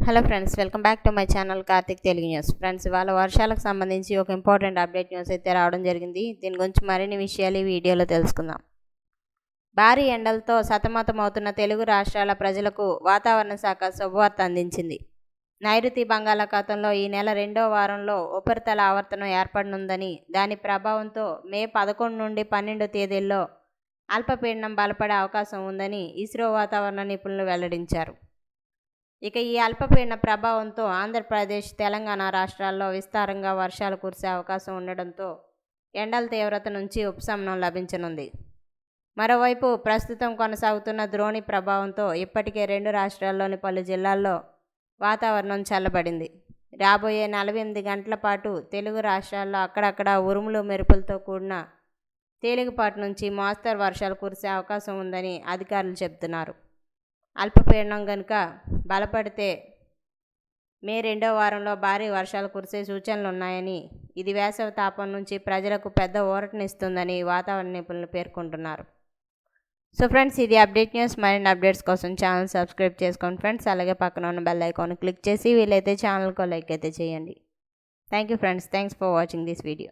Hello friends, welcome back to my channel Karthik Telugu news. Friends, ఇవాళ వర్షాలకు సంబంధించి ఒక ఇంపార్టెంట్ అప్డేట్ న్యూస్ అయితే రావడం జరిగింది. దీని గురించి మరిన్ని విషయాలు ఈ వీడియోలో తెలుసుకుందాం. భారీ ఎండలతో సతమతమవుతున్న తెలుగు రాష్ట్రాల ప్రజలకు వాతావరణ శాఖ శుభవార్త అందించింది. నైరుతి బంగాళాఖాతంలో ఈ నెల 2వ వారంలో ఉపరితల ఆవర్తనం ఏర్పడనుందని, దాని ప్రభావంతో మే 11 నుండి 12 తేదీల్లో అల్పపీడనం బలపడే అవకాశం ఉందని ఇస్రో వాతావరణ నిపుణులు వెల్లడించారు. ఇక ఈ అల్పపీడన ప్రభావంతో ఆంధ్రప్రదేశ్, తెలంగాణ రాష్ట్రాల్లో విస్తారంగా వర్షాలు కురిసే అవకాశం ఉండడంతో ఎండల తీవ్రత నుంచి ఉపశమనం లభించనుంది. మరోవైపు ప్రస్తుతం కొనసాగుతున్న ద్రోణి ప్రభావంతో ఇప్పటికే 2 రాష్ట్రాల్లోని పలు జిల్లాల్లో వాతావరణం చల్లబడింది. రాబోయే 48 గంటల పాటు తెలుగు రాష్ట్రాల్లో అక్కడక్కడ ఉరుములు మెరుపులతో కూడిన తేలికపాటి నుంచి మోస్తరు వర్షాలు కురిసే అవకాశం ఉందని అధికారులు చెబుతున్నారు. అల్పపీడనం కనుక బలపడితే మే 2వ వారంలో భారీ వర్షాలు కురిసే సూచనలు ఉన్నాయని, ఇది వేసవి తాపం నుంచి ప్రజలకు పెద్ద ఊరటనిస్తుందని వాతావరణ నిపుణులు పేర్కొంటున్నారు. సో ఫ్రెండ్స్, ఇది అప్డేట్ న్యూస్. మరిన్ని అప్డేట్స్ కోసం ఛానల్ సబ్స్క్రైబ్ చేసుకోండి ఫ్రెండ్స్. అలాగే పక్కన ఉన్న బెల్ ఐకాన్ క్లిక్ చేసి వీలైతే ఛానల్కు లైక్ అయితే చేయండి. Thank you friends. Thanks for watching this video.